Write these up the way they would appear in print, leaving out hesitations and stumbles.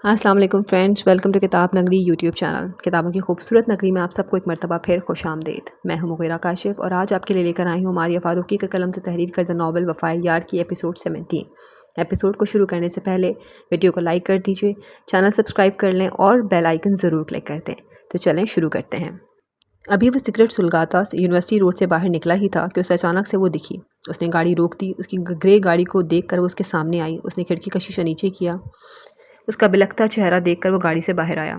अस्सलाम वालेकुम friends, welcome to किताब नगरी यूट्यूब चैनल। किताबों की खूबसूरत नगरी में आप सबको एक मरतबा फिर खुश आमदीद। मैं हूं मुग़ीरा काशिफ और आज आपके लिए लेकर आई हूं मारिया फ़ारूकी के कलम से तहरीर करदा नावल वफ़ाए यार की एपिसोड 17। एपिसोड को शुरू करने से पहले वीडियो को लाइक कर दीजिए, चैनल सब्सक्राइब कर लें और बेल आइकन ज़रूर क्लिक कर दें। तो चलें शुरू करते हैं। अभी वो सिगरेट सुलगाता यूनिवर्सिटी रोड से बाहर निकला ही था कि उसे अचानक से वो दिखी। उसने गाड़ी रोक दी। उसकी ग्रे गाड़ी को देखकर वो उसके सामने आई। उसने खिड़की का शीशा नीचे किया। उसका बिलखता चेहरा देखकर वो गाड़ी से बाहर आया।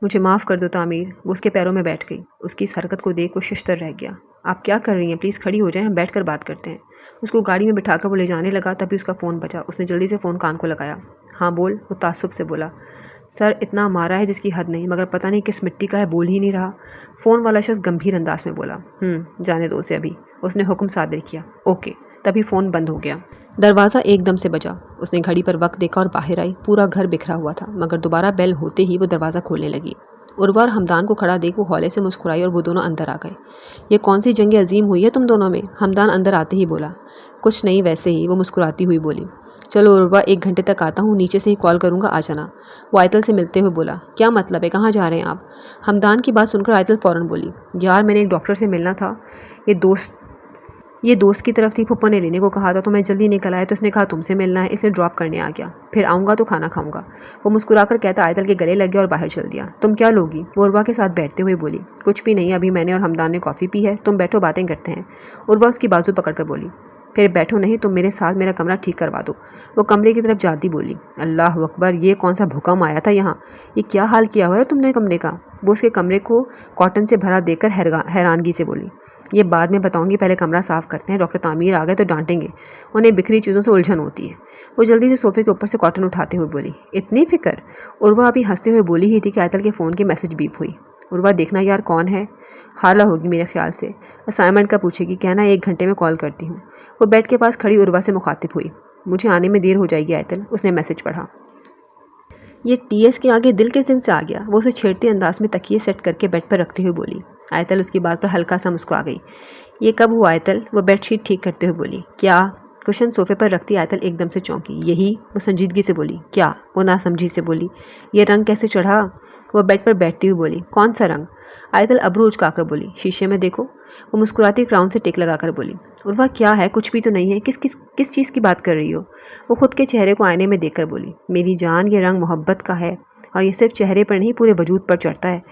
मुझे माफ़ कर दो तामीर। वो उसके पैरों में बैठ गई। उसकी इस हरकत को देख वो शिश्तर रह गया। आप क्या कर रही हैं? प्लीज़ खड़ी हो जाएं, हम बैठ कर बात करते हैं। उसको गाड़ी में बिठाकर वो ले जाने लगा, तभी उसका फ़ोन बजा। उसने जल्दी से फ़ोन कान को लगाया। हाँ बोल, वो तासुब से बोला। सर इतना मारा है जिसकी हद नहीं, मगर पता नहीं किस मिट्टी का है, बोल ही नहीं रहा। फ़ोन वाला शख्स गंभीर अंदाज में बोला। जाने दो उसे अभी। उसने हुक्म सादर किया। ओके। तभी फ़ोन बंद हो गया। दरवाज़ा एकदम से बजा। उसने घड़ी पर वक्त देखा और बाहर आई। पूरा घर बिखरा हुआ था, मगर दोबारा बेल होते ही वो दरवाज़ा खोलने लगी। उर्वा और हमदान को खड़ा देख वो हौले से मुस्कुराई और वो दोनों अंदर आ गए। ये कौन सी जंग अजीम हुई है तुम दोनों में? हमदान अंदर आते ही बोला। कुछ नहीं, वैसे ही, वो मुस्कुराती हुई बोली। चलो उर्वा, 1 घंटे तक आता हूँ, नीचे से ही कॉल करूँगा, आ जाना। वो आयतल से मिलते हुए बोला। क्या मतलब है, कहाँ जा रहे हैं आप? हमदान की बात सुनकर आयतल फ़ौरन बोली। यार मैंने एक डॉक्टर से मिलना था। ये दोस्त की तरफ थी, फुप्पो ने लेने को कहा था तो मैं जल्दी निकल आया, तो उसने कहा तुमसे मिलना है, इसलिए ड्रॉप करने आ गया। फिर आऊँगा तो खाना खाऊंगा। वो मुस्कुराकर कहता आयतल के गले लग गया और बाहर चल दिया। तुम क्या लोगी? वो उर्वा के साथ बैठते हुए बोली। कुछ भी नहीं, अभी मैंने और हमदान ने कॉफ़ी पी है, तुम बैठो बातें करते हैं। उर्वा उसकी बाजू पकड़कर बोली। फिर बैठो नहीं, तुम मेरे साथ मेरा कमरा ठीक करवा दो। वो कमरे की तरफ जाती बोली। अल्लाह अकबर, ये कौन सा भूकंप आया था यहाँ? ये क्या हाल किया हुआ है तुमने कमरे का? वो उसके कमरे को कॉटन से भरा देखकर हैरानगी से बोली। ये बाद में बताऊंगी, पहले कमरा साफ़ करते हैं, डॉक्टर तामीर आ गए तो डांटेंगे। उन्हें बिखरी चीज़ों से उलझन होती है। वो जल्दी से सोफे के ऊपर से कॉटन उठाते हुए बोली। इतनी फिक्र? उर्वा अभी हंसते हुए बोली ही थी कि आयतल के फ़ोन की मैसेज बीप हुई। उर्वा, देखना यार कौन है। हाला होगी मेरे ख्याल से, असाइनमेंट का पूछेगी, कहना 1 घंटे में कॉल करती हूँ। वो बेड के पास खड़ी उर्वा से मुखातिब हुई। मुझे आने में देर हो जाएगी आयतल। उसने मैसेज पढ़ा। ये टीएस के आगे दिल किस दिन से आ गया? वो उसे छेड़ते अंदाज में तकिए सेट करके बेड पर रखते हुए बोली। आयतल उसकी बात पर हल्का सा मुस्कुरा गई। ये कब हुआ आयतल? वो बेडशीट ठीक करते हुए बोली। क्या? कुशन सोफे पर रखती आयतल एकदम से चौंकी। यही? वो संजीदगी से बोली। क्या? वो नासमझी से बोली। ये रंग कैसे चढ़ा? वो बेड पर बैठती हुई बोली। कौन सा रंग? आयतल अबरू उचकाकर बोली। शीशे में देखो। वो मुस्कुराती क्राउन से टिक लगाकर बोली। उर्वा, क्या है? कुछ भी तो नहीं है। किस चीज़ की बात कर रही हो? वो खुद के चेहरे को आईने में देखकर बोली। मेरी जान, ये रंग मोहब्बत का है और ये सिर्फ चेहरे पर नहीं, पूरे वजूद पर चढ़ता है।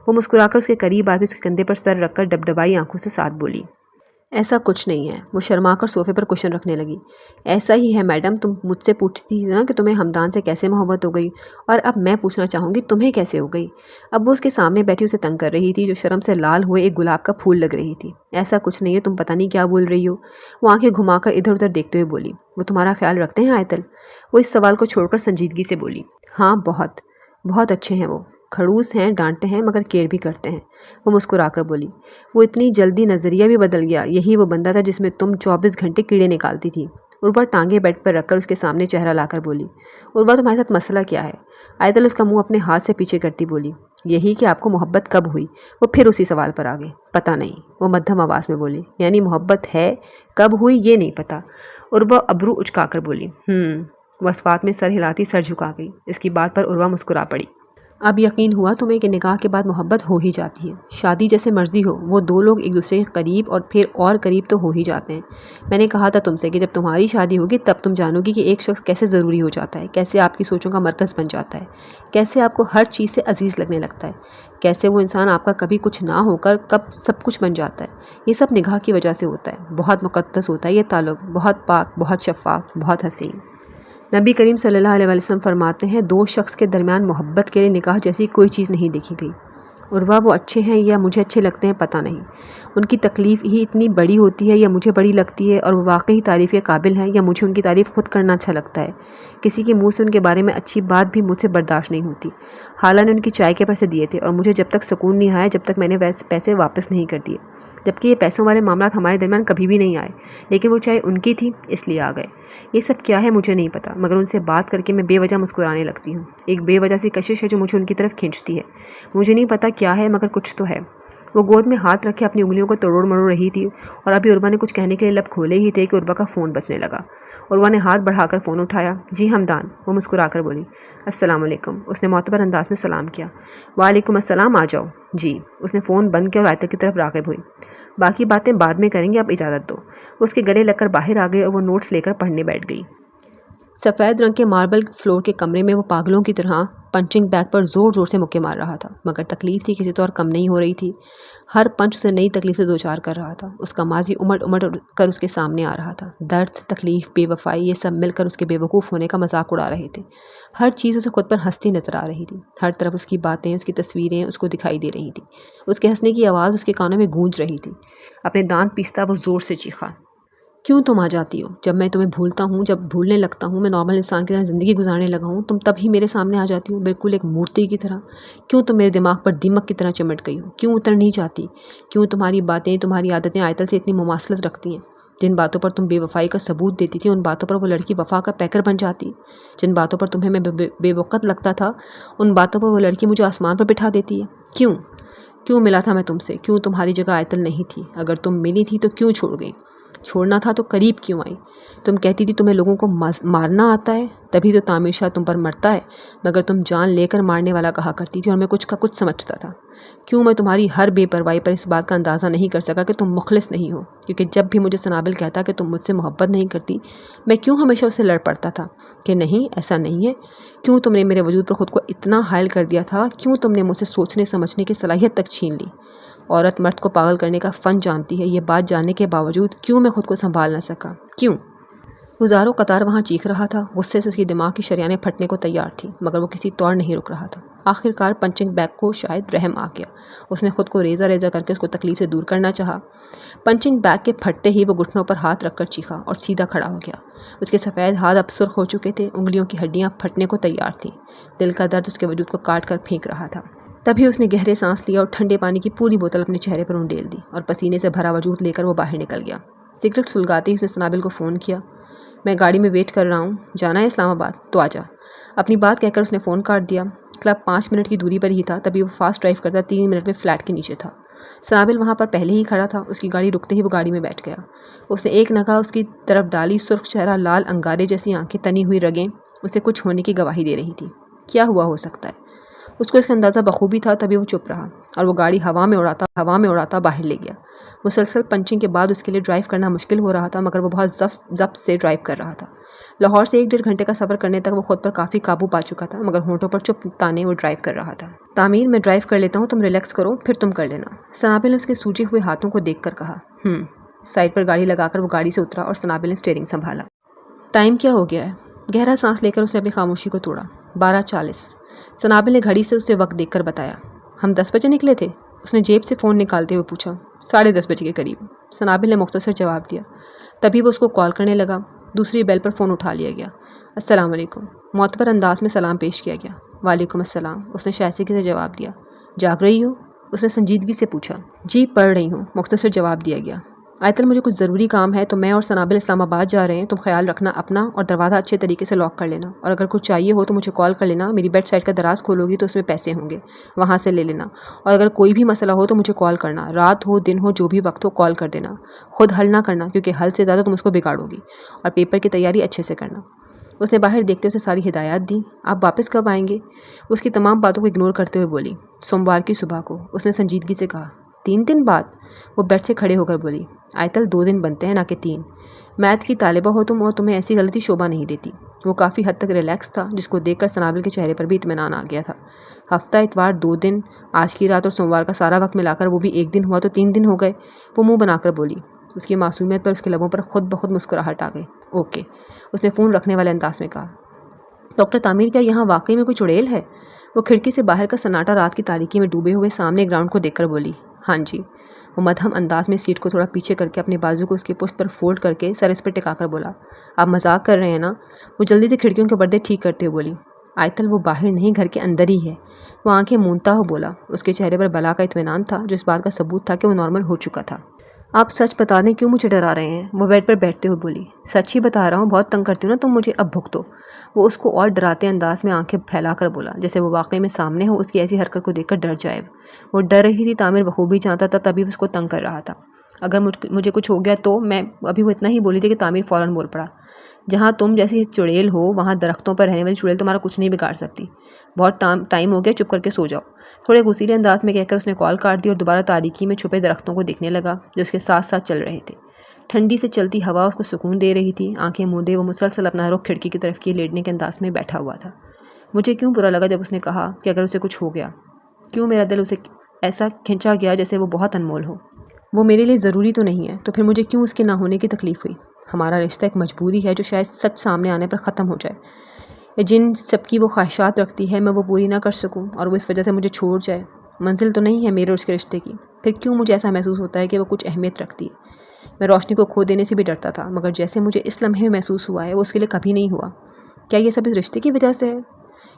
वो मुस्कुराकर उसके करीब आती उसके कंधे पर सर रखकर डबडबाई आंखों से साथ बोली। ऐसा कुछ नहीं है। वो शर्माकर सोफे पर कुशन रखने लगी। ऐसा ही है मैडम, तुम मुझसे पूछती थी ना कि तुम्हें हमदान से कैसे मोहब्बत हो गई, और अब मैं पूछना चाहूँगी तुम्हें कैसे हो गई। अब वो उसके सामने बैठी उसे तंग कर रही थी, जो शर्म से लाल हुए एक गुलाब का फूल लग रही थी। ऐसा कुछ नहीं है, तुम पता नहीं क्या बोल रही हो। वो आंखें घुमाकर इधर उधर देखते हुए बोली। वो तुम्हारा ख्याल रखते हैं आयतल? वो इस सवाल को छोड़कर संजीदगी से बोली। हाँ बहुत, बहुत अच्छे हैं वो। खड़ूस हैं, डांटते हैं, मगर केयर भी करते हैं। वो मुस्कुराकर बोली। वो इतनी जल्दी नज़रिया भी बदल गया। यही वो बंदा था जिसमें तुम 24 घंटे कीड़े निकालती थी। उर्वा टांगे बेड पर रखकर उसके सामने चेहरा लाकर बोली। उर्वा, तुम्हारे साथ मसला क्या है? आयतल उसका मुंह अपने हाथ से पीछे करती बोली। यही कि आपको मोहब्बत कब हुई। वो फिर उसी सवाल पर आ गए। पता नहीं, वो मध्यम आवाज़ में बोली। यानी मोहब्बत है, कब हुई ये नहीं पता। उर्वा अबरू उचकाकर बोली। वसवात में सर हिलाती सर झुका गई। इसकी बात पर उर्वा मुस्कुरा पड़ी। अब यकीन हुआ तुम्हें कि निकाह के बाद मोहब्बत हो ही जाती है। शादी जैसे मर्जी हो, वो दो लोग एक दूसरे के करीब और फिर और करीब तो हो ही जाते हैं। मैंने कहा था तुमसे कि जब तुम्हारी शादी होगी तब तुम जानोगी कि एक शख्स कैसे ज़रूरी हो जाता है, कैसे आपकी सोचों का मरकज़ बन जाता है, कैसे आपको हर चीज़ से अजीज़ लगने लगता है, कैसे वो इंसान आपका कभी कुछ ना होकर कब सब कुछ बन जाता है। ये सब निगाह की वजह से होता है। बहुत मुक़द्दस होता है ये ताल्लुक़, बहुत पाक, बहुत शफ़ाफ़, बहुत हसीन। नबी करीम सल्लल्लाहु अलैहि वसल्लम फरमाते हैं, दो शख्स के दरमियान मोहब्बत के लिए निकाह जैसी कोई चीज़ नहीं देखी गई। उर्वा, वो अच्छे हैं या मुझे अच्छे लगते हैं पता नहीं। उनकी तकलीफ़ ही इतनी बड़ी होती है या मुझे बड़ी लगती है, और वो वाकई तारीफ़ के काबिल हैं या मुझे उनकी तारीफ़ खुद करना अच्छा लगता है। किसी के मुंह से उनके बारे में अच्छी बात भी मुझसे बर्दाश्त नहीं होती। हाला ने उनकी चाय के पैसे दिए थे और मुझे जब तक सुकून नहीं आया जब तक मैंने पैसे वापस नहीं कर दिए, जबकि ये पैसों वाले मामला हमारे दरमियान कभी भी नहीं आए, लेकिन वो चाय उनकी थी इसलिए आ गए। ये सब क्या है मुझे नहीं पता, मगर उनसे बात करके मैं बेवजह मुस्कुराने लगती हूँ। एक बेवजह सी कशिश है जो मुझे उनकी तरफ खींचती है। मुझे नहीं पता क्या है, मगर कुछ तो है। वो गोद में हाथ रखे अपनी उंगलियों को तोड़ मरोड़ रही थी और अभी उर्वा ने कुछ कहने के लिए लब खोले ही थे कि उर्वा का फ़ोन बजने लगा। उर्वा ने हाथ बढ़ाकर फ़ोन उठाया। जी हमदान, वो मुस्कुराकर बोली। अस्सलाम वालेकुम, उसने मोतबर अंदाज में सलाम किया। वालेकुम अस्सलाम, आ जाओ। जी, उसने फ़ोन बंद किया और आयतल की तरफ राग़िब हुई। बाकी बातें बाद में करेंगे, आप इजाज़त दो। उसके गले लगकर बाहर आ गई और वो नोट्स लेकर पढ़ने बैठ गई। सफ़ेद रंग के मार्बल फ्लोर के कमरे में वो पागलों की तरह पंचिंग बैग पर ज़ोर ज़ोर से मुक्के मार रहा था, मगर तकलीफ़ थी किसी तौर कम नहीं हो रही थी। हर पंच उसे नई तकलीफ से दो चार कर रहा था। उसका माजी उमड़ उमड़ कर उसके सामने आ रहा था। दर्द, तकलीफ़, बेवफाई, ये सब मिलकर उसके बेवकूफ़ होने का मजाक उड़ा रहे थे। हर चीज़ उसे खुद पर हंसती नजर आ रही थी। हर तरफ उसकी बातें, उसकी तस्वीरें उसको दिखाई दे रही थी। उसके हंसने की आवाज़ उसके कानों में गूंज रही थी। अपने दांत पीसता वो ज़ोर से चीखा, क्यों तुम आ जाती हो? जब मैं तुम्हें भूलता हूँ, जब भूलने लगता हूँ, मैं नॉर्मल इंसान की तरह ज़िंदगी गुजारने लगा हूँ, तुम तभी मेरे सामने आ जाती हो, बिल्कुल एक मूर्ति की तरह। क्यों तुम मेरे दिमाग पर दीमक की तरह चिमट गई हो? क्यों उतर नहीं जाती? क्यों तुम्हारी बातें, तुम्हारी आदतें आयतल से इतनी मुमासलत रखती हैं? जिन बातों पर तुम बेवफाई का सबूत देती थी, उन बातों पर वो लड़की वफा का पैकर बन जाती। जिन बातों पर तुम्हें मैं बेवकत लगता था, उन बातों पर वो लड़की मुझे आसमान पर बिठा देती है। क्यों? क्यों मिला था मैं तुमसे? क्यों तुम्हारी जगह आयतल नहीं थी? अगर तुम मिली थी तो क्यों छोड़ गई? छोड़ना था तो करीब क्यों आई? तुम कहती थी तुम्हें लोगों को मारना आता है, तभी तो तामिर शाह तुम पर मरता है, मगर तुम जान लेकर मारने वाला कहा करती थी और मैं कुछ का कुछ समझता था। क्यों मैं तुम्हारी हर बेपरवाही पर इस बात का अंदाज़ा नहीं कर सका कि तुम मुखलिस नहीं हो? क्योंकि जब भी मुझे सनाबिल कहता कि तुम मुझसे मोहब्बत नहीं करती, मैं क्यों हमेशा उससे लड़ पड़ता था कि नहीं, ऐसा नहीं है। क्यों तुमने मेरे वजूद पर ख़ुद को इतना हायल कर दिया था? क्यों तुमने मुझसे सोचने समझने की सलाहियत तक छीन ली? औरत मर्द को पागल करने का फ़न जानती है, ये बात जानने के बावजूद क्यों मैं खुद को संभाल न सका? क्यों? गुजारो कतार वहाँ चीख रहा था। गुस्से से उसकी दिमाग की शरियानें फटने को तैयार थी, मगर वो किसी तौर नहीं रुक रहा था। आखिरकार पंचिंग बैग को शायद रहम आ गया। उसने खुद को रेज़ा रेज़ा करके उसको तकलीफ से दूर करना चाहा। पंचिंग बैग के फटते ही वो घुटनों पर हाथ रखकर चीखा और सीधा खड़ा हो गया। उसके सफ़ेद हाथ अब सुर्ख हो चुके थे, उंगलियों की हड्डियाँ फटने को तैयार थीं। दिल का दर्द उसके वजूद को काट कर फेंक रहा था। तभी उसने गहरे सांस लिया और ठंडे पानी की पूरी बोतल अपने चेहरे पर उंडेल दी और पसीने से भरा वजूद लेकर वो बाहर निकल गया। सिगरेट सुलगाते ही उसने सनाबिल को फ़ोन किया। मैं गाड़ी में वेट कर रहा हूँ, जाना है इस्लामाबाद, तो आजा। अपनी बात कहकर उसने फ़ोन काट दिया। क्लब 5 मिनट की दूरी पर ही था, तभी वो फास्ट ड्राइव करता 3 मिनट में फ्लैट के नीचे था। सनाबिल वहाँ पर पहले ही खड़ा था। उसकी गाड़ी रुकते ही वो गाड़ी में बैठ गया। उसने एक नगाह उसकी तरफ डाली। सुर्ख चेहरा, लाल अंगारे जैसी आंखें, तनी हुई रगें उसे कुछ होने की गवाही दे रही थी। क्या हुआ हो सकता है? उसको इसका अंदाज़ा बखूबी था, तभी वो चुप रहा और वो गाड़ी हवा में उड़ाता बाहर ले गया। मुसलसल पंचिंग के बाद उसके लिए ड्राइव करना मुश्किल हो रहा था, मगर वो बहुत ज़ब्त से ड्राइव कर रहा था। लाहौर से 1-1.5 घंटे का सफ़र करने तक वो खुद पर काफ़ी काबू पा चुका था, मगर होंठों पर चुप ताने वो ड्राइव कर रहा था। तामीर, मैं ड्राइव कर लेता हूँ, तुम रिलैक्स करो, फिर तुम कर लेना। सनाबिल ने उसके सूजे हुए हाथों को देख कर कहा। साइड पर गाड़ी लगाकर वो गाड़ी से उतरा और सनाबिल ने स्टीयरिंग संभाला। टाइम क्या हो गया है? गहरा सांस लेकर उसने अपनी खामोशी को तोड़ा। 12:40। सनाबिल ने घड़ी से उसे वक्त देखकर बताया। हम 10 बजे निकले थे? उसने जेब से फ़ोन निकालते हुए पूछा। 10:30 बजे के करीब, सनाबिल ने मुख्तसर जवाब दिया। तभी वो उसको कॉल करने लगा। दूसरी बेल पर फ़ोन उठा लिया गया। अस्सलाम वालेकुम, मोतबर अंदाज में सलाम पेश किया गया। वालेकुम अस्सलाम, उसने शाइस्तगी से जवाब दिया। जाग रही हो? उसने संजीदगी से पूछा। जी, पढ़ रही हूँ, मुख्तसर जवाब दिया गया। आयतल, मुझे कुछ ज़रूरी काम है, तो मैं और सनाबिल इस्लामाबाद जा रहे हैं। तुम ख्याल रखना अपना और दरवाज़ा अच्छे तरीके से लॉक कर लेना, और अगर कुछ चाहिए हो तो मुझे कॉल कर लेना। मेरी बेड साइड का दराज खोलोगी तो उसमें पैसे होंगे, वहाँ से ले लेना। और अगर कोई भी मसला हो तो मुझे कॉल करना, रात हो दिन हो, जो भी वक्त हो कॉल कर देना। खुद हल ना करना, क्योंकि हल से ज़्यादा तुम उसको बिगाड़ोगी। और पेपर की तैयारी अच्छे से करना। उसने बाहर देखते उसे सारी हिदायत दी। आप वापस कब आएंगे? उसकी तमाम बातों को इग्नोर करते हुए बोली। सोमवार की सुबह को, उसने संजीदगी से कहा। 3 दिन बाद? वो बेड से खड़े होकर बोली। आयतल, 2 दिन बनते हैं, ना कि 3। मैथ की तालिबा हो तुम, और तुम्हें ऐसी गलती शोभा नहीं देती। वो काफ़ी हद तक रिलैक्स था, जिसको देखकर सनाबिल के चेहरे पर भी इत्मीनान आ गया था। हफ्ता, इतवार, 2 दिन, आज की रात और सोमवार का सारा वक्त मिलाकर वो भी 1 दिन हुआ तो 3 दिन हो गए। वो मुंह बनाकर बोली। उसकी मासूमियत पर उसके लबों पर खुद ब खुद मुस्कुराहट आ गई। ओके, उसने फ़ोन रखने वाले अंदाज में कहा। डॉक्टर तामीर, क्या यहाँ वाकई में कोई चुड़ैल है? वो खिड़की से बाहर का सन्नाटा रात की तारीकी में डूबे हुए सामने ग्राउंड को देखकर बोली। हाँ जी। वो मध्यम अंदाज में सीट को थोड़ा पीछे करके अपने बाजू को उसकी पुश्त पर फोल्ड करके सर इस पर टिकाकर बोला। आप मजाक कर रहे हैं ना? वो जल्दी से खिड़कियों के पर्दे ठीक करते हुए बोली। आयतल, वो बाहर नहीं, घर के अंदर ही है। वो आंखें मूंदता हो बोला। उसके चेहरे पर बला का इत्मीनान था, जो इस बात का सबूत था कि वो नॉर्मल हो चुका था। आप सच बता दें, क्यों मुझे डरा रहे हैं? वो बेड पर बैठते हुए बोली। सच ही बता रहा हूँ, बहुत तंग करती हूँ ना तुम मुझे, अब भुगतो। वो उसको और डराते अंदाज में आंखें फैलाकर बोला, जैसे वो वाकई में सामने हो, उसकी ऐसी हरकत को देखकर डर जाए। वो डर रही थी, तामिर बखूबी जानता था, तभी उसको तंग कर रहा था। अगर मुझे कुछ हो गया तो मैं, अभी वो इतना ही बोली थी कि तामिर फ़ौरन बोल पड़ा, जहाँ तुम जैसी चुड़ैल हो वहाँ दरख्तों पर रहने वाली चुड़ैल तुम्हारा कुछ नहीं बिगाड़ सकती। बहुत टाइम हो गया, चुप करके सो जाओ। थोड़े गुस्सीले अंदाज में कहकर उसने कॉल काट दी और दोबारा तारीकी में छुपे दरख्तों को देखने लगा जो उसके साथ साथ चल रहे थे। ठंडी से चलती हवा उसको सुकून दे रही थी। आंखें मूंदे वो मुसलसल अपना रुख खिड़की की तरफ किए लेटने के अंदाज में बैठा हुआ था। मुझे क्यों बुरा लगा जब उसने कहा कि अगर उसे कुछ हो गया। क्यों मेरा दिल उसे ऐसा खिंचा गया जैसे वो बहुत अनमोल हो। वो मेरे लिए ज़रूरी तो नहीं है, तो फिर मुझे क्यों उसके ना होने की तकलीफ़ हुई। हमारा रिश्ता एक मजबूरी है जो शायद सच सामने आने पर ख़त्म हो जाए, या जिन सबकी वो ख्वाहिशात रखती है मैं वो पूरी ना कर सकूं और वो इस वजह से मुझे छोड़ जाए। मंजिल तो नहीं है मेरे और उसके रिश्ते की, फिर क्यों मुझे ऐसा महसूस होता है कि वो कुछ अहमियत रखती है। मैं रोशनी को खो देने से भी डरता था, मगर जैसे मुझे इस लम्हे में महसूस हुआ है वो उसके लिए कभी नहीं हुआ। क्या ये सब इस रिश्ते की वजह से है?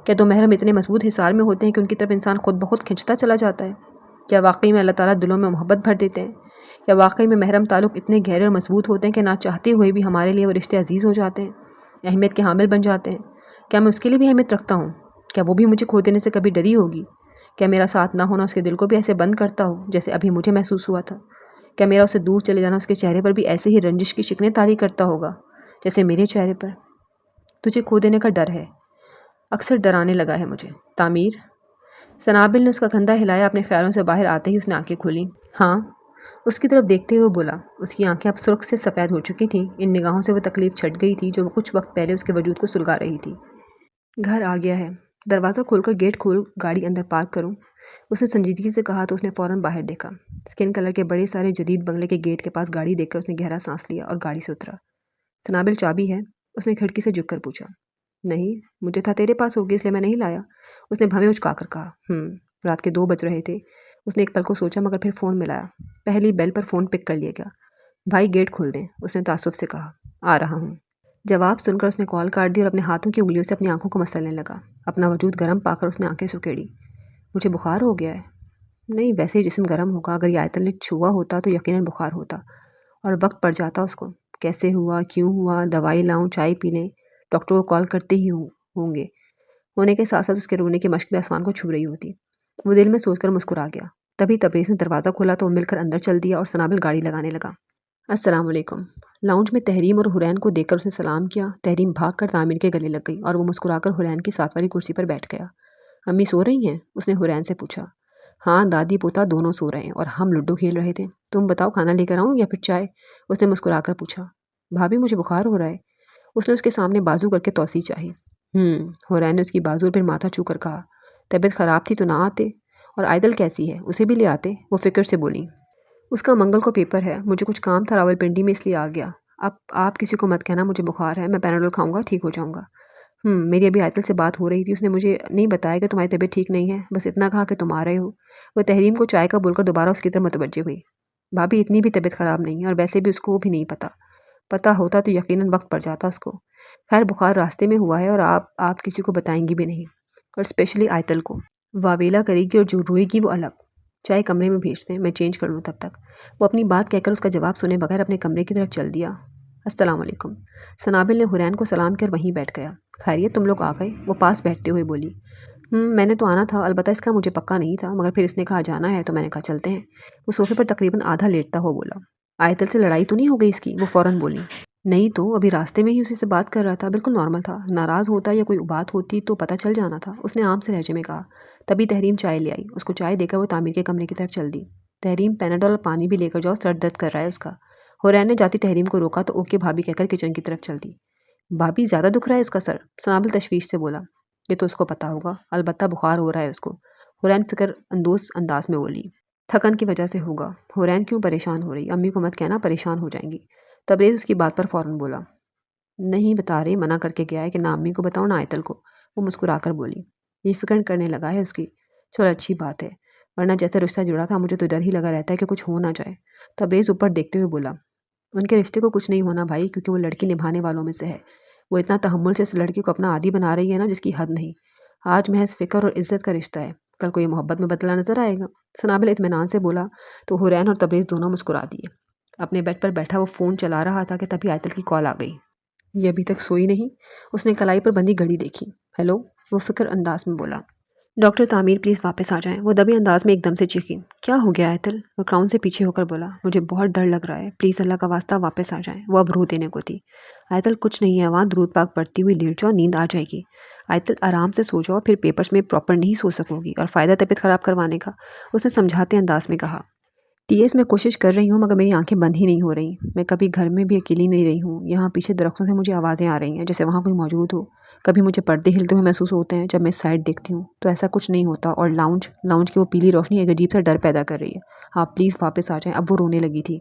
क्या दो महरम इतने मजबूत हिसार में होते हैं कि उनकी तरफ इंसान खुद ब खुद खिंचता चला जाता है? क्या वाकई में अल्लाह ताला दिलों में मोहब्बत भर देते हैं? क्या वाकई में महरम ताल्लुक़ इतने गहरे और मजबूत होते हैं कि ना चाहते हुए भी हमारे लिए वो रिश्ते अजीज़ हो जाते हैं, अहमियत के हामिल बन जाते हैं? क्या मैं उसके लिए भी अहमियत रखता हूँ? क्या वो भी मुझे खो देने से कभी डरी होगी? क्या मेरा साथ ना होना उसके दिल को भी ऐसे बंद करता हो जैसे अभी मुझे महसूस हुआ था? क्या मेरा उससे दूर चले जाना उसके चेहरे पर भी ऐसे ही रंजिश की शिकने तारी करता होगा जैसे मेरे चेहरे पर? तुझे खो देने का डर है, अक्सर डराने लगा है मुझे। तामीर। सनाबिल ने उसका कंधा हिलाया। अपने ख्यालों से बाहर आते ही उसने आंखें खोली। हाँ, उसकी तरफ देखते हुए बोला। उसकी आंखें अब सुर्ख से सफ़ेद हो चुकी थीं। इन निगाहों से वो तकलीफ छट गई थी जो कुछ वक्त पहले उसके वजूद को सुलगा रही थी। घर आ गया है। दरवाज़ा खोलकर गेट खोल, गाड़ी अंदर पार्क करूं? उसने संजीदगी से कहा तो उसने फ़ौरन बाहर देखा। स्किन कलर के बड़े सारे जदीद बंगले के गेट के पास गाड़ी देखकर उसने गहरा सांस लिया और गाड़ी से उतरा। सनाबिल, चाबी है? उसने खिड़की से झुककर पूछा। नहीं, मुझे था तेरे पास होगी इसलिए मैं नहीं लाया, उसने भवें उचकाकर कहा। रात के 2 बज रहे थे। उसने एक पल को सोचा मगर फिर फ़ोन मिलाया। पहली बेल पर फ़ोन पिक कर लिया गया। भाई गेट खोल दें, उसने तासुफ से कहा। आ रहा हूँ। जवाब सुनकर उसने कॉल काट दी और अपने हाथों की उंगलियों से अपनी आंखों को मसलने लगा। अपना वजूद गर्म पाकर उसने आंखें सुकेड़ी। मुझे बुखार हो गया है? नहीं, वैसे ही जिस्म गर्म होगा। अगर ये आयतल ने छुआ होता तो यकीनन बुखार होता और वक्त पड़ जाता उसको। कैसे हुआ, क्यों हुआ, दवाई लाऊं, चाय पी लें? डॉक्टर को कॉल करते ही होंगे। होने के साथ साथ उसके रोने की मश्क भी आसमान को छू रही होती। वो दिल में सोचकर मुस्कुरा गया। तभी तबरेज़ ने दरवाज़ा खोला तो वो मिलकर अंदर चल दिया और सनाबिल गाड़ी लगाने लगा। अस्सलाम वालेकुम। लाउंज में तहरीम और हुरैन को देखकर उसने सलाम किया। तहरीम भागकर तामिर के गले लग गई और वो मुस्कुराकर हुरैन की साथ वाली कुर्सी पर बैठ गया। अम्मी सो रही हैं? उसने हुरैन से पूछा। हाँ, दादी पोता दोनों सो रहे हैं और हम लूडो खेल रहे थे। तुम बताओ, खाना लेकर आऊँ या फिर चाय? उसने मुस्कुराकर पूछा। भाभी, मुझे बुखार हो रहा है। उसने उसके सामने बाजू करके तौसी चाही। हुरैन ने उसकी बाजू पर माथा छू कर कहा। तबीयत ख़राब थी तो ना आते। और आयदल कैसी है, उसे भी ले आते। वो फिक्र से बोली। उसका मंगल को पेपर है, मुझे कुछ काम था रावलपिंडी में इसलिए आ गया। आप किसी को मत कहना मुझे बुखार है, मैं पैनाडोल खाऊंगा, ठीक हो जाऊंगा। मेरी अभी आयतल से बात हो रही थी, उसने मुझे नहीं बताया कि तुम्हारी तबीयत ठीक नहीं है, बस इतना कहा कि तुम आ रहे हो। वह तहरीम को चाय का बोलकर दोबारा उसकी तरफ मुतवज्जे हुई। भाभी, इतनी भी तबीयत ख़राब नहीं है और वैसे भी उसको भी नहीं पता। पता होता तो यकीनन वक्त पड़ जाता उसको। खैर, बुखार रास्ते में हुआ है और आप किसी को बताएंगी भी नहीं, और स्पेशली आयतल को। वावेला करेगी और जो रोएगी वो अलग। चाय कमरे में भेज दें, मैं चेंज कर लूँ तब तक। वो अपनी बात कहकर उसका जवाब सुने बगैर अपने कमरे की तरफ चल दिया। अस्सलाम वालेकुम। सनाबिल ने हुरैन को सलाम किया और वहीं बैठ गया। खैरियत, तुम लोग आ गए? वो पास बैठते हुए बोली। मैंने तो आना था, अलबत्ता इसका मुझे पक्का नहीं था, मगर फिर इसने कहा जाना है तो मैंने कहा चलते हैं। वो सोफे पर तकरीबन आधा लेटता हुआ बोला। आयतल से लड़ाई तो नहीं हो गई इसकी? वो फ़ौरन बोली। नहीं तो, अभी रास्ते में ही उसी से बात कर रहा था, बिल्कुल नॉर्मल था। नाराज़ होता या कोई बात होती तो पता चल जाना था, उसने आम से लहजे में कहा। तभी तहरीम चाय ले आई। उसको चाय देकर वो तामिर के कमरे की तरफ चल दी। तहरीम, पैनाडोल और पानी भी लेकर जाओ, सर दर्द कर रहा है उसका। हुरैन ने जाती तहरीम को रोका तो ओके भाभी कहकर किचन की तरफ चल दी। भाभी, ज़्यादा दुख रहा है उसका सर? सनाबिल तशवीश से बोला। ये तो उसको पता होगा, अलबत्ता बुखार हो रहा है उसको। हुरैन फिक्र अंदोज अंदाज में बोली। थकन की वजह से होगा। हुरैन क्यों परेशान हो रही? अम्मी को मत कहना, परेशान हो जाएंगी। तबरेज़ उसकी बात पर फ़ौरन बोला। नहीं बता रही, मना करके गया है कि ना अम्मी को बताओ ना आयतल को। वो मुस्कुराकर बोली। ये फ़िक्र करने लगा है उसकी। चलो, अच्छी बात है, वरना जैसे रिश्ता जुड़ा था मुझे तो डर ही लगा रहता है कि कुछ हो ना जाए। तबरेज़ ऊपर देखते हुए बोला। उनके रिश्ते को कुछ नहीं होना भाई, क्योंकि वो लड़की निभाने वालों में से है। वो इतना तहम्मुल से इस लड़की को अपना आदी बना रही है ना, जिसकी हद नहीं। आज महज फ़िक्र और इज्जत का रिश्ता है, कल को ये मोहब्बत में बदला नजर आएगा। सनाबिल इत्मीनान से बोला तो हुरैन और तबरेज़ दोनों मुस्कुरा दिए। अपने बेड पर बैठा वो फ़ोन चला रहा था कि तभी आयतल की कॉल आ गई। ये अभी तक सोई नहीं। उसने कलाई पर बंधी घड़ी देखी। हेलो, वो फ़िक्र अंदाज में बोला। डॉक्टर तामीर प्लीज़ वापस आ जाएं। वो दबे अंदाज में एकदम से चीखी। क्या हो गया आयतल? वो क्राउन से पीछे होकर बोला। मुझे बहुत डर लग रहा है, प्लीज़ अल्लाह का वास्ता वापस आ जाएं। वो अब रो देने को थी। आयतल कुछ नहीं है, वहाँ दूध पाक पड़ती हुई लेट जाओ, नींद आ जाएगी। आयतल आराम से सो जाओ, फिर पेपर्स में प्रॉपर नहीं सो सकोगी और फ़ायदा तबीयत ख़राब करवाने का, उसने समझाते अंदाज में कहा। टीएस मैं कोशिश कर रही हूँ मगर मेरी आंखें बंद ही नहीं हो रही। मैं कभी घर में भी अकेली नहीं रही हूँ। यहाँ पीछे दरख्तों से मुझे आवाज़ें आ रही हैं जैसे वहाँ कोई मौजूद हो। कभी मुझे पर्दे हिलते हुए महसूस होते हैं जब मैं साइड देखती हूँ तो ऐसा कुछ नहीं होता। और लाउंज लाउंज की वो पीली रोशनी एक अजीब सा डर पैदा कर रही है। हाँ प्लीज़ वापस आ जाएं। अब वो रोने लगी थी।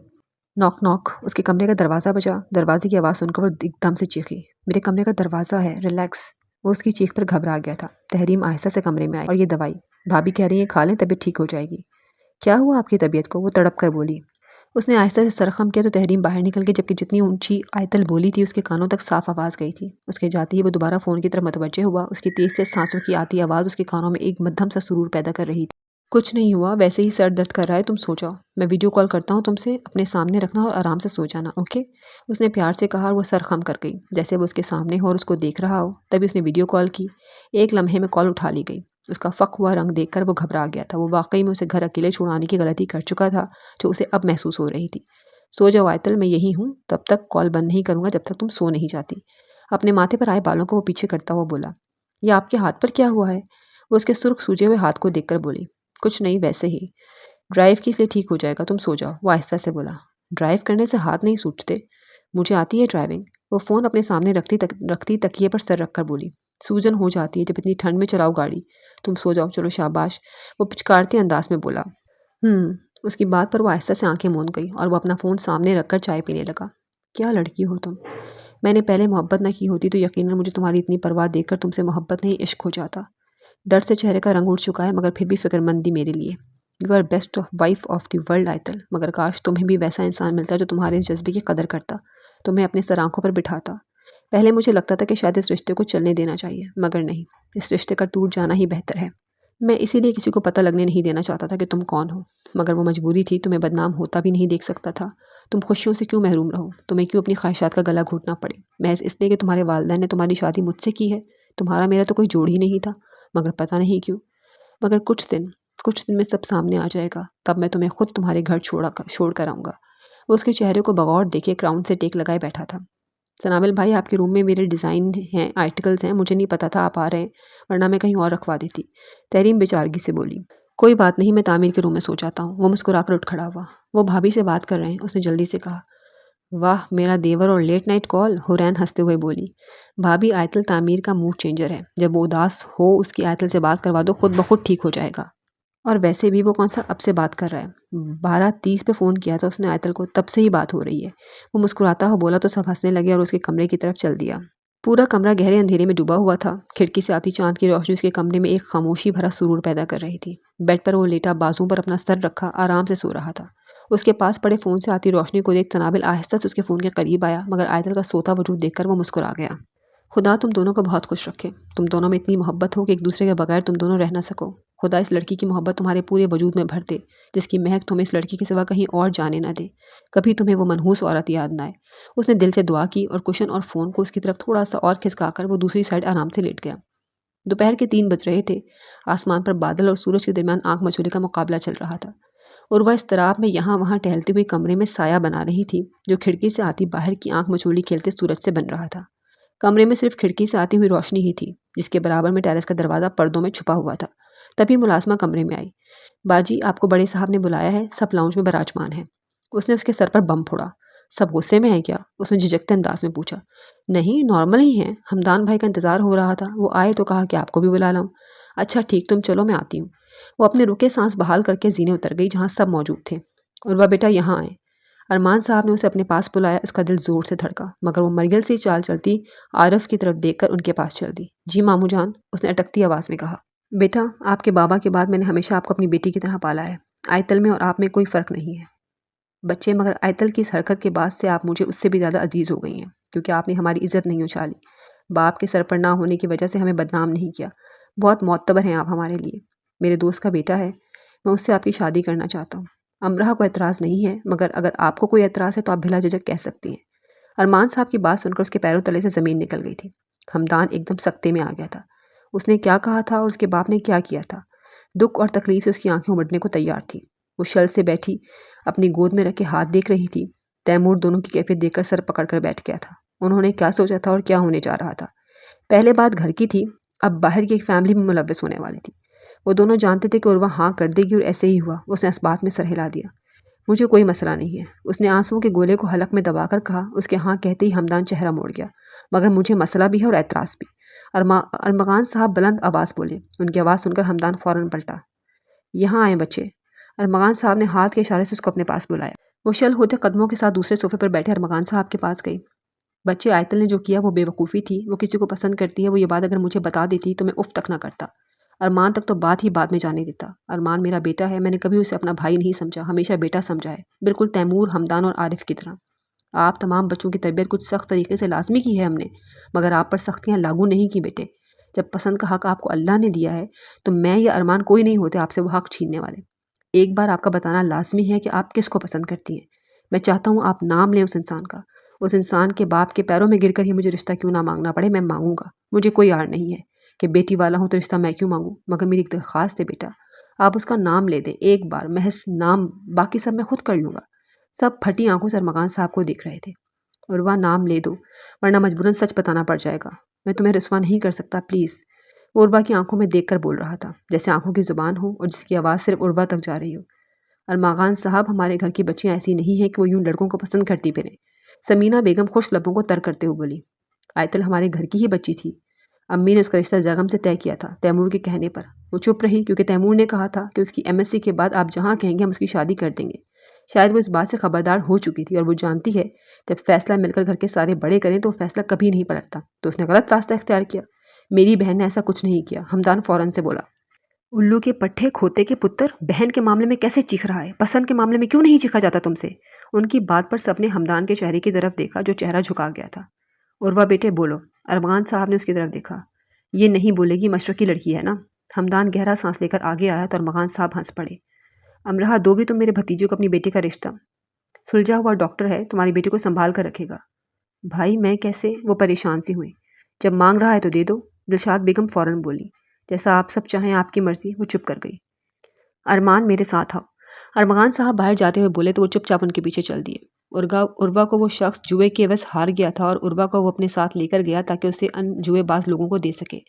नॉक नॉक, उसके कमरे का दरवाज़ा बजा। दरवाजे की आवाज़ सुनकर वो एकदम से चीखी। मेरे कमरे का दरवाज़ा है, रिलैक्स। वो उसकी चीख पर घबरा गया था। तहरीम आहिस्ता से कमरे में आई। और ये दवाई भाभी कह रही है खा लें, तबीयत ठीक हो जाएगी। क्या हुआ आपकी तबीयत को? वो तड़प कर बोली। उसने आहिस्ता से सर खम किया तो तहरीम बाहर निकल गई, जबकि जितनी ऊंची आयतल बोली थी उसके कानों तक साफ आवाज़ गई थी। उसके जाते ही वो दोबारा फ़ोन की तरफ मुतवज्जे हुआ। उसकी तेज़ तेज़ सांसों की आती आवाज़ उसके कानों में एक मध्यम सा सुरूर पैदा कर रही थी। कुछ नहीं हुआ, वैसे ही सर दर्द कर रहा है, तुम सो जाओ। मैं वीडियो कॉल करता हूँ तुमसे, अपने सामने रखना और आराम से सो जाना, ओके? उसने प्यार से कहा और वो सर खम कर गई जैसे वो उसके सामने हो और उसको देख रहा हो। तभी उसने वीडियो कॉल की। एक लम्हे में कॉल उठा ली गई। उसका फ़क हुआ रंग देखकर वो घबरा गया था। वो वाकई में उसे घर अकेले छुड़ाने की गलती कर चुका था जो उसे अब महसूस हो रही थी। सो जाओ आयतल, मैं यही हूँ, तब तक कॉल बंद नहीं करूँगा जब तक तुम सो नहीं जाती। अपने माथे पर आए बालों को वो पीछे करता हुआ बोला। ये आपके हाथ पर क्या हुआ है? वो उसके सुर्ख सूजे हुए हाथ को देखकर बोली। कुछ नहीं, वैसे ही। ड्राइव की, इसलिए ठीक हो जाएगा, तुम सो जाओ। वो आहिस्ता से बोला। ड्राइव करने से हाथ नहीं सूझते? मुझे आती है ड्राइविंग। वो फ़ोन अपने सामने रखती तकिए पर सर रखकर बोली। सूजन हो जाती है जब इतनी ठंड में चलाओ गाड़ी। तुम सो जाओ, चलो शाबाश। वो पिचकारते अंदाज में बोला। उसकी बात पर वो आहिस्ता से आंखें मूंद गई और वो अपना फ़ोन सामने रखकर चाय पीने लगा। क्या लड़की हो तुम। मैंने पहले मोहब्बत न की होती तो यकीनन मुझे तुम्हारी इतनी परवाह देखकर तुमसे मोहब्बत नहीं इश्क हो जाता। डर से चेहरे का रंग उड़ चुका है मगर फिर भी फिक्रमंदी मेरे लिए। You are best wife of the world आयतल, मगर काश तुम्हें भी वैसा इंसान मिलता जो तुम्हारे इस जज्बे की कदर करता, तुम्हें अपने सर आंखों पर बिठाता। पहले मुझे लगता था कि शायद इस रिश्ते को चलने देना चाहिए, मगर नहीं, इस रिश्ते का टूट जाना ही बेहतर है। मैं इसीलिए किसी को पता लगने नहीं देना चाहता था कि तुम कौन हो, मगर वो मजबूरी थी। तुम्हें बदनाम होता भी नहीं देख सकता था। तुम खुशियों से क्यों महरूम रहो? तुम्हें क्यों अपनी ख्वाहिशात का गला घोटना पड़े, महज इसलिए कि तुम्हारे वालिदैन ने तुम्हारी शादी मुझसे की है? तुम्हारा मेरा तो कोई जोड़ ही नहीं था, मगर पता नहीं क्यों। मगर कुछ दिन में सब सामने आ जाएगा, तब मैं तुम्हें खुद तुम्हारे घर छोड़ कर आऊँगा। वो उसके चेहरे को बगौर देखे क्राउन से टेक लगाए बैठा था। सनामिल भाई, आपके रूम में मेरे डिज़ाइन हैं, आर्टिकल्स हैं, मुझे नहीं पता था आप आ रहे हैं, वरना मैं कहीं और रखवा देती। तहरीम बेचारगी से बोली। कोई बात नहीं, मैं तामीर के रूम में सो जाता हूँ। वो मुस्कुराकर उठ खड़ा हुआ। वो भाभी से बात कर रहे हैं, उसने जल्दी से कहा। वाह मेरा देवर और लेट नाइट कॉल, हुरैन हंसते हुए बोली। भाभी, आयतल तामीर का मूड चेंजर है। जब वो उदास हो उसकी आयतल से बात करवा दो, खुद ब खुद ठीक हो जाएगा। और वैसे भी वो कौन सा अब से बात कर रहा है? 12:30 पे फ़ोन किया था उसने आयतल को, तब से ही बात हो रही है। वो मुस्कुराता हुआ बोला तो सब हंसने लगे और उसके कमरे की तरफ चल दिया। पूरा कमरा गहरे अंधेरे में डूबा हुआ था। खिड़की से आती चांद की रोशनी उसके कमरे में एक खामोशी भरा सुरूर पैदा कर रही थी। बेड पर वो लेटा बाजू पर अपना सर रखा आराम से सो रहा था। उसके पास पड़े फ़ोन से आती रोशनी को देख तनाबिल आहिस्ता से उसके फ़ोन के करीब आया, मगर आयतल का सोता वजूद देखकर वो मुस्कुरा गया। खुदा तुम दोनों को बहुत खुश रखे। तुम दोनों में इतनी मोहब्बत हो कि एक दूसरे के बगैर तुम दोनों रह ना सको। खुदा इस लड़की की मोहब्बत तुम्हारे पूरे वजूद में भर दे, जिसकी महक तुम्हें इस लड़की के सिवा कहीं और जाने ना दे। कभी तुम्हें वो मनहूस औरत याद ना आए। उसने दिल से दुआ की और कुशन और फ़ोन को उसकी तरफ थोड़ा सा और खिसकाकर वो दूसरी साइड आराम से लेट गया। दोपहर के 3 बज रहे थे। आसमान पर बादल और सूरज के दरमियान आंख मचोले का मुकाबला चल रहा था। उर्वा इस्तराब में यहाँ वहाँ टहलती हुई कमरे में साया बना रही थी, जो खिड़की से आती बाहर की आंख मचोली खेलते सूरज से बन रहा था। कमरे में सिर्फ खिड़की से आती हुई रोशनी ही थी, जिसके बराबर में टेरेस का दरवाज़ा पर्दों में छुपा हुआ था। तभी मुलाजमा कमरे में आई। बाजी, आपको बड़े साहब ने बुलाया है, सब लाउंज में बराजमान है। उसने उसके सर पर बम फोड़ा। सब गुस्से में है क्या? उसने झिझकते अंदाज में पूछा। नहीं, नॉर्मल ही हैं। हमदान भाई का इंतजार हो रहा था, वो आए तो कहा कि आपको भी बुला लाऊं। अच्छा ठीक, तुम चलो, मैं आती हूँ। वो अपने रुके सांस बहाल करके जीने उतर गई जहाँ सब मौजूद थे। और वह बेटा यहाँ आए। अरमान साहब ने उसे अपने पास बुलाया। उसका दिल जोर से धड़का, मगर वो मरियल सी चाल चलती आरफ की तरफ देखकर उनके पास चल दी। जी मामू जान, उसने अटकती आवाज़ में कहा। बेटा, आपके बाबा के बाद मैंने हमेशा आपको अपनी बेटी की तरह पाला है। आयतल में और आप में कोई फ़र्क नहीं है बच्चे, मगर आयतल की इस हरकत के बाद से आप मुझे उससे भी ज़्यादा अजीज़ हो गई हैं, क्योंकि आपने हमारी इज़्ज़त नहीं उछाली। बाप के सर पर ना होने की वजह से हमें बदनाम नहीं किया। बहुत मोतबर हैं आप हमारे लिए। मेरे दोस्त का बेटा है, मैं उससे आपकी शादी करना चाहता हूँ। अमराह को एतराज़ नहीं है, मगर अगर आपको कोई एतराज़ है तो आप बिला झिझक कह सकती हैं। अरमान साहब की बात सुनकर उसके पैरों तले से ज़मीन निकल गई थी। हमदान एकदम सख्ते में आ गया था। उसने क्या कहा था और उसके बाप ने क्या किया था? दुख और तकलीफ से उसकी आंखें उमड़ने को तैयार थी। वो शल से बैठी अपनी गोद में रखे हाथ देख रही थी। तैमूर दोनों की कैफियत देखकर सर पकड़कर बैठ गया था। उन्होंने क्या सोचा था और क्या होने जा रहा था? पहले बात घर की थी, अब बाहर की एक फैमिली में मुलव्वस होने वाली थी। वो दोनों जानते थे कि उर्वा हाँ कर देगी और ऐसे ही हुआ। उसने इस बात में सर हिला दिया। मुझे कोई मसला नहीं है, उसने आंसुओं के गोले को हलक में दबाकर कहा। उसके हाँ कहते ही हमदान चेहरा मोड़ गया। मगर मुझे मसला भी है और एतराज़ भी। अरमगान साहब बुलंद आवाज़ बोले। उनकी आवाज़ सुनकर हमदान फ़ौरन पलटा। यहाँ आए बच्चे। अरमगान साहब ने हाथ के इशारे से उसको अपने पास बुलाया। वो शल होते कदमों के साथ दूसरे सोफे पर बैठे अरमगान साहब के पास गई। बच्चे, आयतल ने जो किया वो बेवकूफ़ी थी। वो किसी को पसंद करती है, वो ये बात अगर मुझे बता देती तो मैं उफ़ तक ना करता। अरमान तक तो बात ही बाद में जाने देता। अरमान मेरा बेटा है, मैंने कभी उसे अपना भाई नहीं समझा, हमेशा बेटा समझा है, बिल्कुल तैमूर, हमदान और आरिफ की तरह। आप तमाम बच्चों की तरबियत कुछ सख्त तरीके से लाजमी की है हमने, मगर आप पर सख्तियाँ लागू नहीं की बेटे। जब पसंद का हक आपको अल्लाह ने दिया है तो मैं या अरमान कोई नहीं होते आपसे वो हक छीनने वाले। एक बार आपका बताना लाजमी है कि आप किसको पसंद करती हैं। मैं चाहता हूँ आप नाम लें उस इंसान का। उस इंसान के बाप के पैरों में गिरकर ही मुझे रिश्ता क्यों ना मांगना पड़े, मैं मांगूंगा। मुझे कोई आड़ नहीं है कि बेटी वाला हूँ तो रिश्ता मैं क्यों मांगूँ, मगर मेरी एक दरख्वास्त है बेटा, आप उसका नाम ले दें एक बार, महज नाम, बाकी सब मैं खुद कर लूँगा। सब फटी आंखों से अरमगान साहब को देख रहे थे। उर्वा, नाम ले दो, वरना मजबूरन सच बताना पड़ जाएगा। मैं तुम्हें रुसवा नहीं कर सकता, प्लीज़। वो उर्वा की आंखों में देखकर बोल रहा था, जैसे आंखों की ज़ुबान हो और जिसकी आवाज़ सिर्फ उर्वा तक जा रही हो। अरमागान साहब, हमारे घर की बच्चियाँ ऐसी नहीं हैं कि वो यूं लड़कों को पसंद करती फिरें। समीना बेगम खुश लबों को तर करते हुए बोली। आयतल हमारे घर की ही बच्ची थी। अम्मी ने उसका रिश्ता जगम से तय किया था, तैमूर के कहने पर। वो चुप रही क्योंकि तैमूर ने कहा था कि उसकी एमएससी के बाद आप जहाँ कहेंगे हम उसकी शादी कर देंगे। शायद वो इस बात से खबरदार हो चुकी थी और वो जानती है जब फैसला मिलकर घर के सारे बड़े करें तो फैसला कभी नहीं पलटता। तो उसने गलत रास्ता इख्तियार किया। मेरी बहन ने ऐसा कुछ नहीं किया, हमदान फौरन से बोला। उल्लू के पट्टे खोते के पुत्र, बहन के मामले में कैसे चीख रहा है? पसंद के मामले में क्यों नहीं चीखा जाता तुमसे? उनकी बात पर सबने हमदान के चेहरे की तरफ देखा जो चेहरा झुका गया था। उर्वा बेटे बोलो। अरमान साहब ने उसकी तरफ देखा। ये नहीं बोलेगी, मशरकी लड़की है ना। हमदान गहरा सांस लेकर आगे आया तो अरमान साहब हंस पड़े। अमराह, दोगी तुम मेरे भतीजे को अपनी बेटी का रिश्ता? सुलझा हुआ डॉक्टर है, तुम्हारी बेटी को संभाल कर रखेगा। भाई मैं कैसे? वो परेशान सी हुई। जब मांग रहा है तो दे दो। दिलशाद बेगम फौरन बोली। जैसा आप सब चाहें, आपकी मर्जी। वो चुप कर गई। अरमान मेरे साथ आओ। अरमान साहब बाहर जाते हुए बोले तो वो चुपचाप उनके पीछे चल दिए। उर्वा को वो शख्स जुए के एवज हार गया था और उर्वा को वो अपने साथ लेकर गया ताकि उसे अन्य जुएबाज लोगों को दे सके।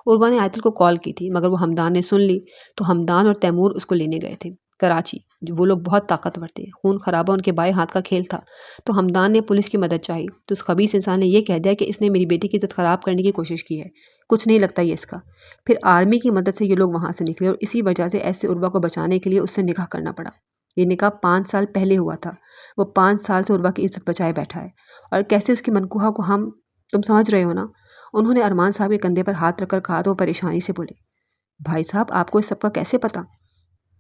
उर्वा ने आयतल को कॉल की थी, मगर वो हमदान ने सुन ली तो हमदान और तैमूर उसको लेने गए थे कराची। वो लोग बहुत ताकतवर थे, खून खराबा उनके बाएं हाथ का खेल था। तो हमदान ने पुलिस की मदद चाही तो उस खबीस इंसान ने यह कह दिया कि इसने मेरी बेटी की इज्जत ख़राब करने की कोशिश की है, कुछ नहीं लगता ये इसका। फिर आर्मी की मदद से ये लोग वहाँ से निकले और इसी वजह से ऐसे उर्वा को बचाने के लिए उससे निकाह करना पड़ा। ये निकाह 5 साल पहले हुआ था। वो 5 साल से उर्वा की इज्जत बचाए बैठा है और कैसे उसकी मनकूहा को हम, तुम समझ रहे हो ना। उन्होंने अरमान साहब के कंधे पर हाथ रखकर कहा तो वो परेशानी से बोले। भाई साहब, आपको इस सब का कैसे पता?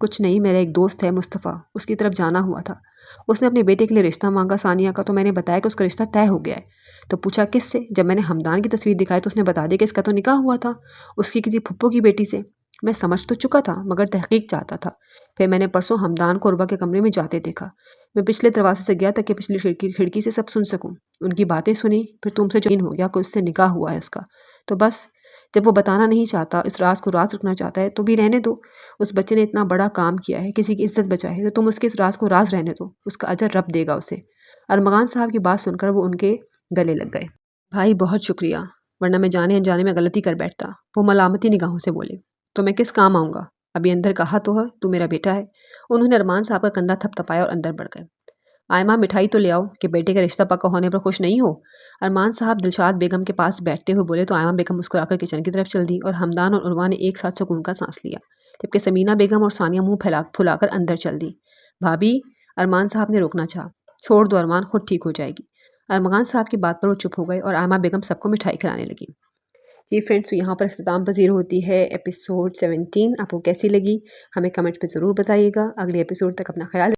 कुछ नहीं, मेरा एक दोस्त है मुस्तफ़ा, उसकी तरफ जाना हुआ था। उसने अपने बेटे के लिए रिश्ता मांगा सानिया का, तो मैंने बताया कि उसका रिश्ता तय हो गया है। तो पूछा किससे? जब मैंने हमदान की तस्वीर दिखाई तो उसने बता दिया कि इसका तो निकाह हुआ था उसकी किसी फुप्पो की बेटी से। मैं समझ तो चुका था मगर तहकीक चाहता था। फिर मैंने परसों हमदान को उर्वा के कमरे में जाते देखा। मैं पिछले दरवाजे से गया ताकि पिछली खिड़की से सब सुन सकूं। उनकी बातें सुनी, फिर तुमसे यकीन हो गया कि उससे निकाह हुआ है उसका। तो बस, जब वो बताना नहीं चाहता, इस राज को राज रखना चाहता है तो भी रहने दो। उस बच्चे ने इतना बड़ा काम किया है, किसी की इज्जत बचाई है, तो तुम उसके इस राज को राज रहने दो। उसका अजर रब देगा उसे। अरमगान साहब की बात सुनकर वो उनके गले लग गए। भाई बहुत शुक्रिया, वरना मैं जाने अनजाने में गलती कर बैठता। वो मलामती निगाहों से बोले। तो मैं किस काम आऊँगा? अभी अंदर कहा तो है तू मेरा बेटा है। उन्होंने अरमान साहब का कंधा थपथपाया और अंदर बढ़ गए। आयमा, मिठाई तो ले आओ कि बेटे का रिश्ता पक्का होने पर खुश नहीं हो। अरमान साहब दिलशाद बेगम के पास बैठते हुए बोले तो आयमा बेगम मुस्कुराकर किचन की तरफ चल दी और हमदान और उर्वा ने एक साथ सुकून का सांस लिया, जबकि समीना बेगम और सानिया मुंह फुलाकर अंदर चल दी। भाभी, अरमान साहब ने रोकना चाहा। छोड़ दो अरमान, खुद ठीक हो जाएगी। अरमान साहब की बात पर वो चुप हो गए और आयमा बेगम सबको मिठाई खिलाने लगी। जी फ्रेंड्स, यहाँ पर अख्ताम पजीर होती है एपिसोड 17। आपको कैसी लगी हमें कमेंट्स में ज़रूर बताइएगा। अगले एपिसोड तक अपना ख्याल